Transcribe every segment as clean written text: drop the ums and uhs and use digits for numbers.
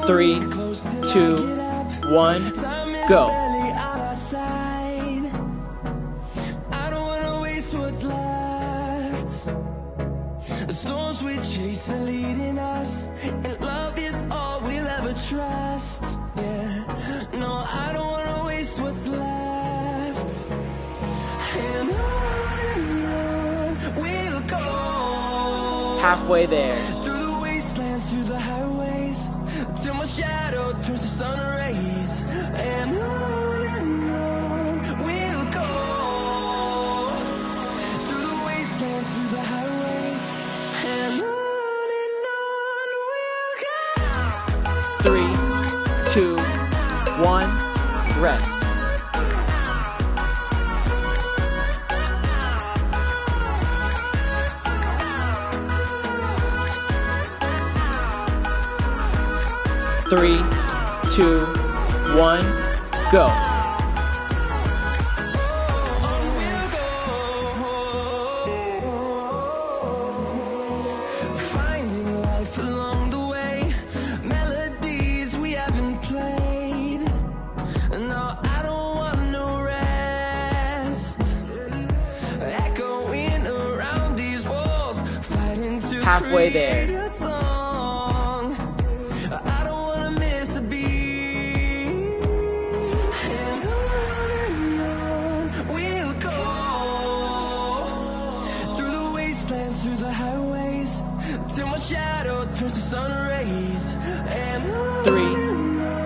3, 2, 1, go. I don't wanna waste what's left. The storms we chase are leading us, and love is all we'll ever trust. Yeah, no, I don't wanna waste what's left. And on we'll go. Halfway there. Through the wastelands, through the highways, till my shadow turns to sun rays. And on we'll go. Through the wastelands, through the highways, and on we'll go. 3, 2, 1, rest. Three, 2, 1, go. Finding life along the way, melodies we haven't played. No, I don't want no rest. Echoing around these walls, fighting to Halfway create there. a song. I don't wanna miss a beat. And on we'll go. Through the wastelands, through the highways, till my shadow turns to sun rays. And 3,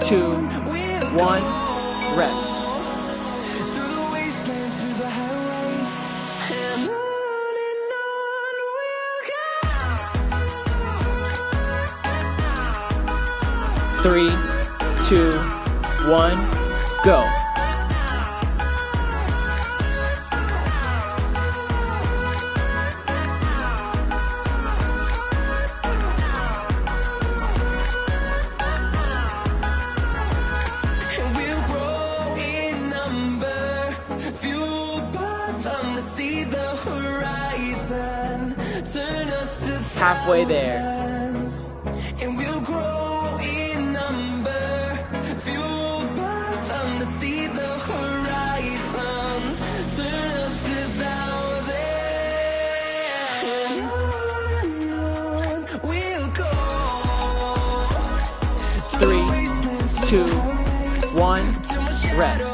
2, we'll 1, go. rest. Through the wastelands, through the highways, and on we'll go. 3, 2, 1, go. And we'll grow in number, fueled by them to see the horizon, turn us to Halfway there. thousands. And we'll grow in number, fueled by them to see the horizon, turn us to thousands. And on we'll go. 3, 2, 1, rest.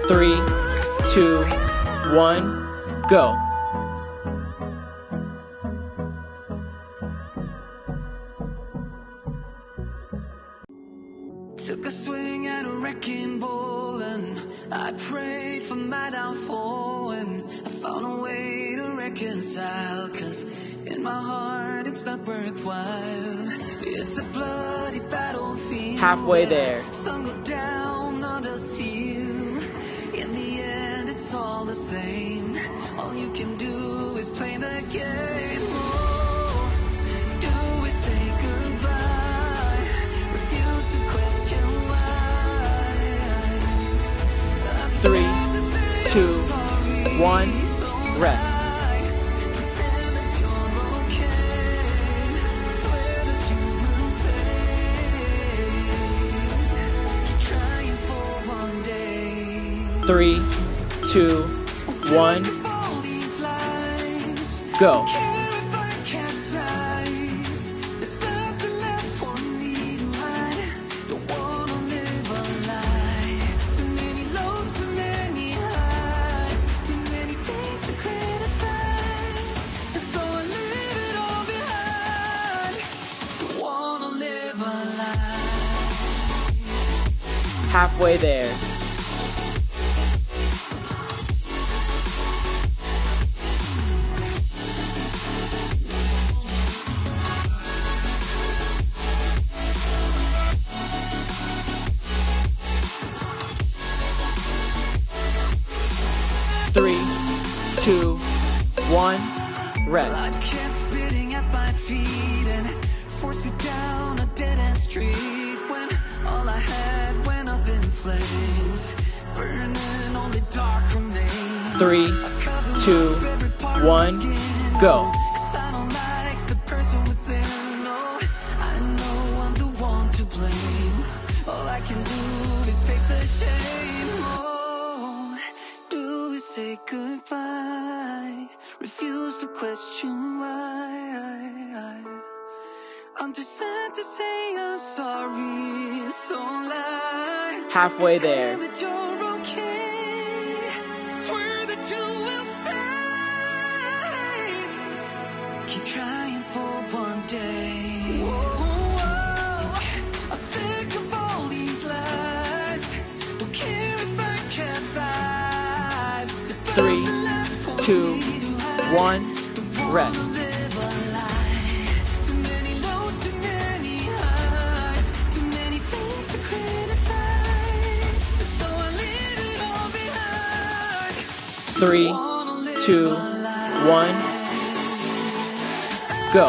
Three, 2, 1, go. Took a swing at a wrecking ball and I prayed for my downfall, and I found a way to reconcile, 'cause in my heart it's not worthwhile. It's a bloody battlefield. Halfway there. Sun go down, others heal. In the end it's all the same. All you can do is play the game. Oh, do we say goodbye? Refuse to question why. 3, 2, 1, rest. Pretend that you're okay. Swear that you will stay. Keep trying for one day. 3, 2, 1, All these lies. go. Care if I capsize. There's nothing left for me to hide. Don't wanna live a lie. Too many lows, too many highs. Too many things to criticize. And so I leave it all behind. Don't wanna live a lie. Halfway there. 3, 2, 1, rest. Blood kept spitting at my feet and forced me down a dead-end street when all I had went up in flames. burning, only dark remains. 3, 2, 1, go. 'Cause I don't like the person within. No, I know I'm the one to blame. All I can do is take the shame. Oh, do is say goodbye. Refuse to question why. I'm too sad to say I'm sorry. So lie. Halfway there. Pretend that you're okay. Swear that you will stay. Keep trying for one day. Whoa, I'm sick of all these lies. Don't care if I capsize. 3, 2, 1, rest. Live a lie. Too many lows, too many highs. Too many things to criticize. So I leave it all behind. 3, 2, 1, go.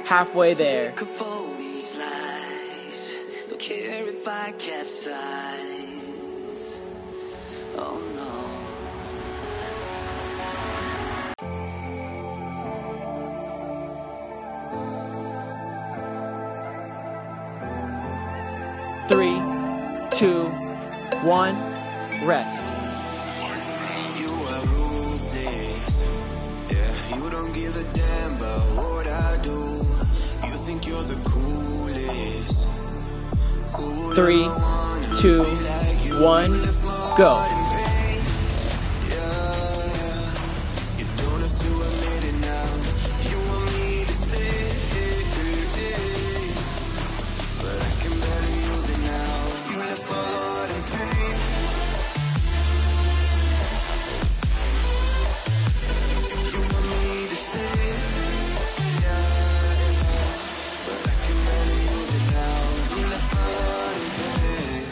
Halfway there. Sick of all these lies. Don't care if I capsize. Oh no. Three, 2, 1, rest. You are ruthless. Yeah, you don't give a damn about what I do. You think you're the coolest. 3, 2, 1, go. You don't have to admit it now. You want me to stay, but I can barely use it now. You left my heart in pain. You want me to stay, but I can barely use it now. You left my heart in pain.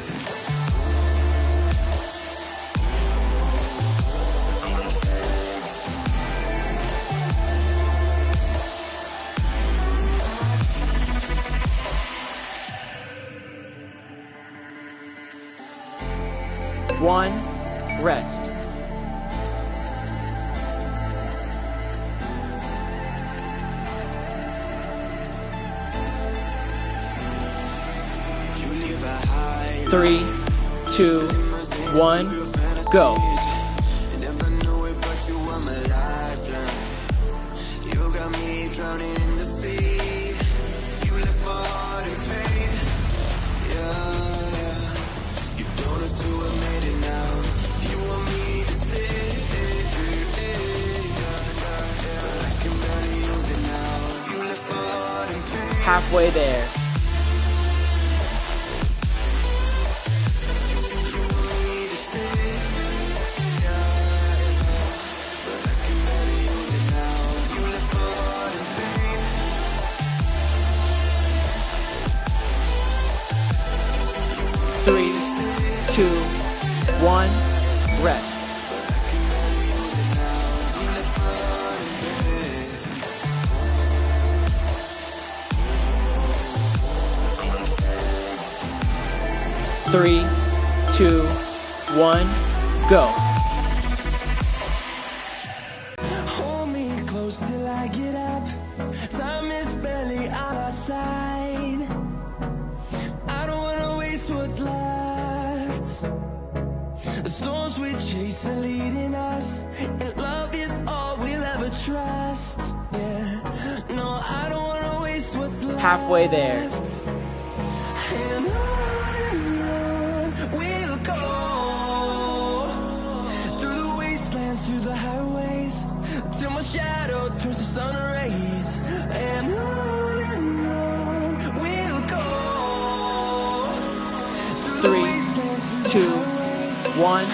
1, rest. You live a high 3, 2, 1, go. Never knew it, but you were my lifeline. You got me drowning in the sea. You left my heart in pain. Yeah. You don't have to admit it now. You want me to stay, but I can barely use it now. You left my heart in pain. Halfway there. You want me to stay, but I can barely use it now. You left my heart in pain. 3, 2, 1, rest. 3, 2, 1, go. Hold me close till I get up. Time is barely on our side. I don't wanna waste what's left. The storms we chase are leading us, and love is all we'll ever trust. Yeah, no, I don't wanna waste what's left. Halfway there. And on we'll go, through the wastelands, through the highways, till my shadow turns to sun rays. And on we'll go, through the 3, wastelands, through the 2, highways, 1,